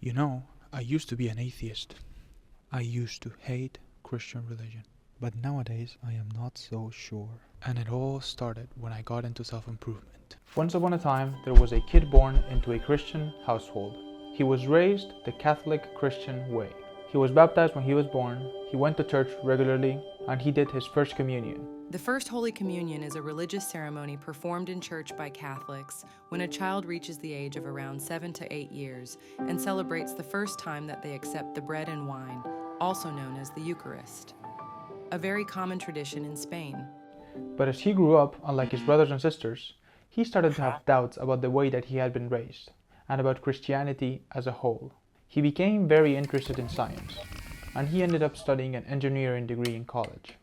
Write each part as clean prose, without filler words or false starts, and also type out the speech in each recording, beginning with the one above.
You know, I used to be an atheist. I used to hate Christian religion. But nowadays, I am not so sure. And it all started when I got into self-improvement. Once upon a time, there was a kid born into a Christian household. He was raised the Catholic Christian way. He was baptized when he was born, he went to church regularly, and he did his first communion. The First Holy Communion is a religious ceremony performed in church by Catholics when a child reaches the age of around 7 to 8 years and celebrates the first time that they accept the bread and wine, also known as the Eucharist. A very common tradition in Spain. But as he grew up, unlike his brothers and sisters, he started to have doubts about the way that he had been raised, and about Christianity as a whole. He became very interested in science, and he ended up studying an engineering degree in college.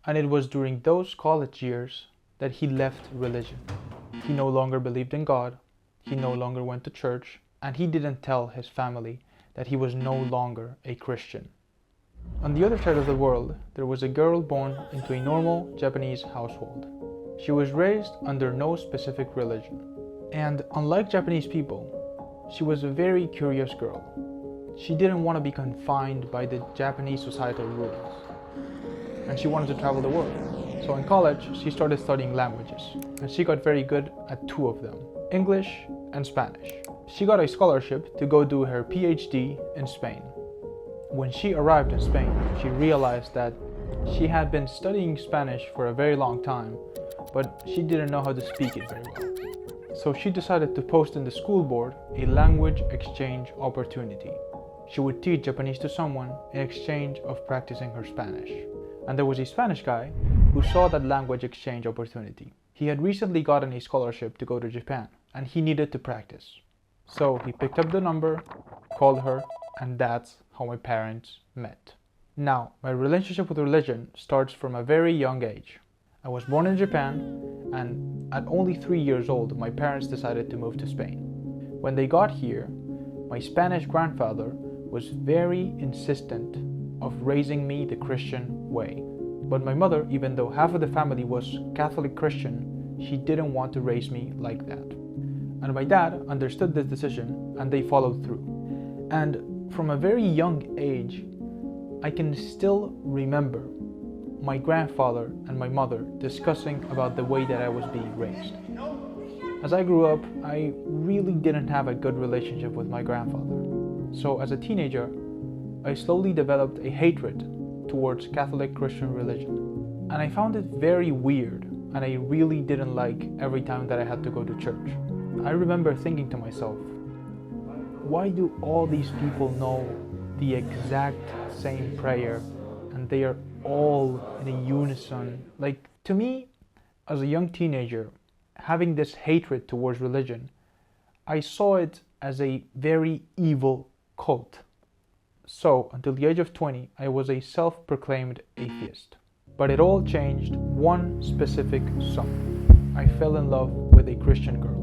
And it was during those college years that he left religion. He no longer believed in God, he no longer went to church, and he didn't tell his family that he was no longer a Christian. On the other side of the world, there was a girl born into a normal Japanese household. She was raised under no specific religion. And unlike Japanese people, she was a very curious girl. She didn't want to be confined by the Japanese societal rules. And she wanted to travel the world. So in college, she started studying languages, and she got very good at two of them, English and Spanish. She got a scholarship to go do her PhD in Spain. When she arrived in Spain, she realized that she had been studying Spanish for a very long time, but she didn't know how to speak it very well. So she decided to post in the school board a language exchange opportunity. She would teach Japanese to someone in exchange of practicing her Spanish. And there was a Spanish guy who saw that language exchange opportunity. He had recently gotten a scholarship to go to Japan, and he needed to practice. So he picked up the number, called her, and that's how my parents met. Now, my relationship with religion starts from a very young age. I was born in Japan, and at only 3 years old, my parents decided to move to Spain. When they got here, my Spanish grandfather was very insistent of raising me the Christian way. But my mother, even though half of the family was Catholic Christian, she didn't want to raise me like that. And my dad understood this decision, and they followed through. And from a very young age, I can still remember my grandfather and my mother discussing about the way that I was being raised. As I grew up, I really didn't have a good relationship with my grandfather. So as a teenager, I slowly developed a hatred towards Catholic Christian religion. And I found it very weird, and I really didn't like every time that I had to go to church. I remember thinking to myself, why do all these people know the exact same prayer and they are all in a unison? Like, to me, as a young teenager, having this hatred towards religion, I saw it as a very evil cult. So, until the age of 20, I was a self-proclaimed atheist. But it all changed one specific summer. I fell in love with a Christian girl.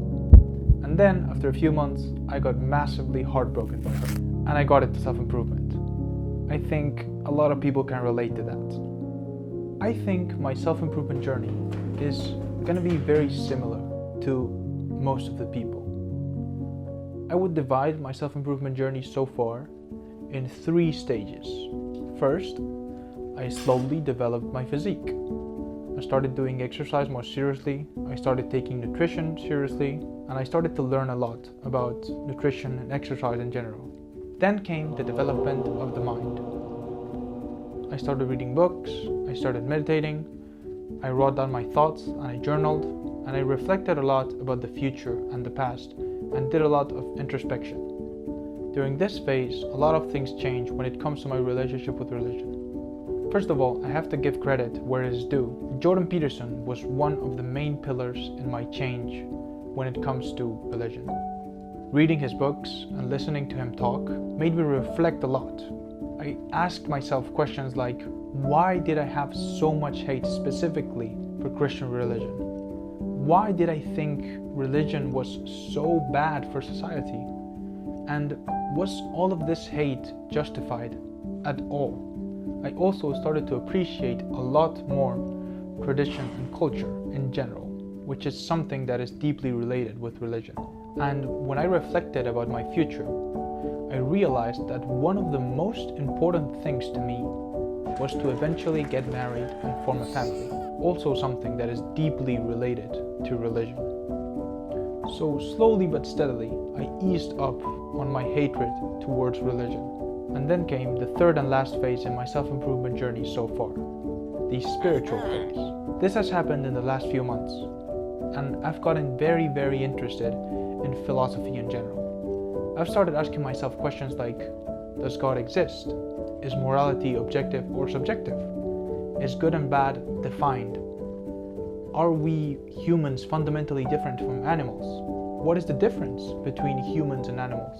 And then, after a few months, I got massively heartbroken by her. And I got into self-improvement. I think a lot of people can relate to that. I think my self-improvement journey is going to be very similar to most of the people. I would divide my self-improvement journey so far in 3 stages. First, I slowly developed my physique. I started doing exercise more seriously, I started taking nutrition seriously, and I started to learn a lot about nutrition and exercise in general. Then came the development of the mind. I started reading books, I started meditating, I wrote down my thoughts and I journaled, and I reflected a lot about the future and the past and did a lot of introspection. During this phase, a lot of things change when it comes to my relationship with religion. First of all, I have to give credit where it is due. Jordan Peterson was one of the main pillars in my change when it comes to religion. Reading his books and listening to him talk made me reflect a lot. I asked myself questions like, why did I have so much hate specifically for Christian religion? Why did I think religion was so bad for society? And was all of this hate justified at all? I also started to appreciate a lot more tradition and culture in general, which is something that is deeply related with religion. And when I reflected about my future, I realized that one of the most important things to me was to eventually get married and form a family. Also something that is deeply related to religion. So slowly but steadily, I eased up on my hatred towards religion. And then came the third and last phase in my self-improvement journey so far, the spiritual phase. This has happened in the last few months, and I've gotten very interested in philosophy in general. I've started asking myself questions like, does God exist? Is morality objective or subjective? Is good and bad defined? Are we humans fundamentally different from animals? What is the difference between humans and animals?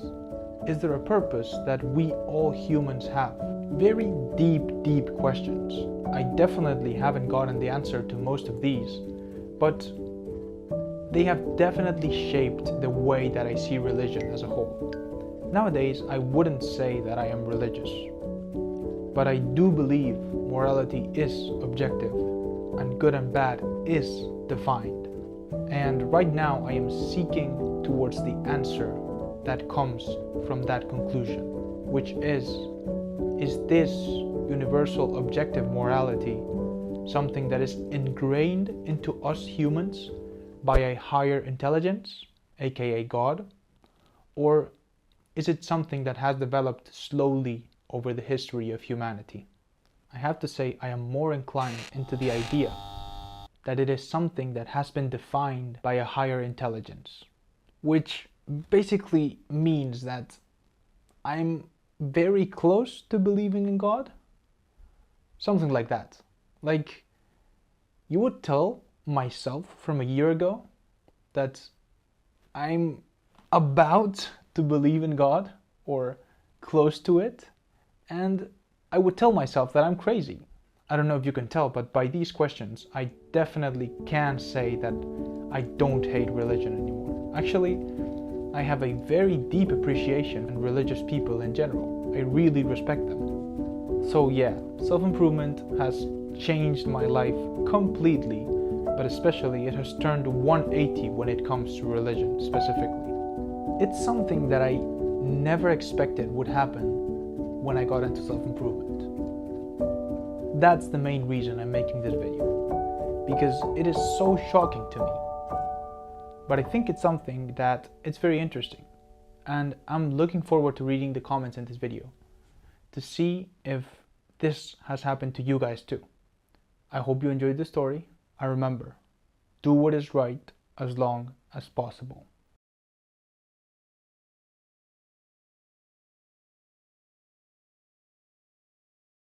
Is there a purpose that we all humans have? Very deep questions. I definitely haven't gotten the answer to most of these, but they have definitely shaped the way that I see religion as a whole. Nowadays, I wouldn't say that I am religious, but I do believe morality is objective and good and bad is defined. And right now I am seeking towards the answer that comes from that conclusion, which is this universal objective morality something that is ingrained into us humans by a higher intelligence, aka God, or is it something that has developed slowly over the history of humanity? I have to say I am more inclined into the idea that it is something that has been defined by a higher intelligence, which basically means that I'm very close to believing in God. Something like that. Like, you would tell myself from a year ago that I'm about to believe in God or close to it, and I would tell myself that I'm crazy. I don't know if you can tell, but by these questions, I definitely can say that I don't hate religion anymore. Actually, I have a very deep appreciation in religious people in general. I really respect them. So yeah, self-improvement has changed my life completely, but especially it has turned 180 when it comes to religion specifically. It's something that I never expected would happen when I got into self-improvement. That's the main reason I'm making this video, because it is so shocking to me. But I think it's something that it's very interesting, and I'm looking forward to reading the comments in this video to see if this has happened to you guys too. I hope you enjoyed the story, and remember, do what is right as long as possible.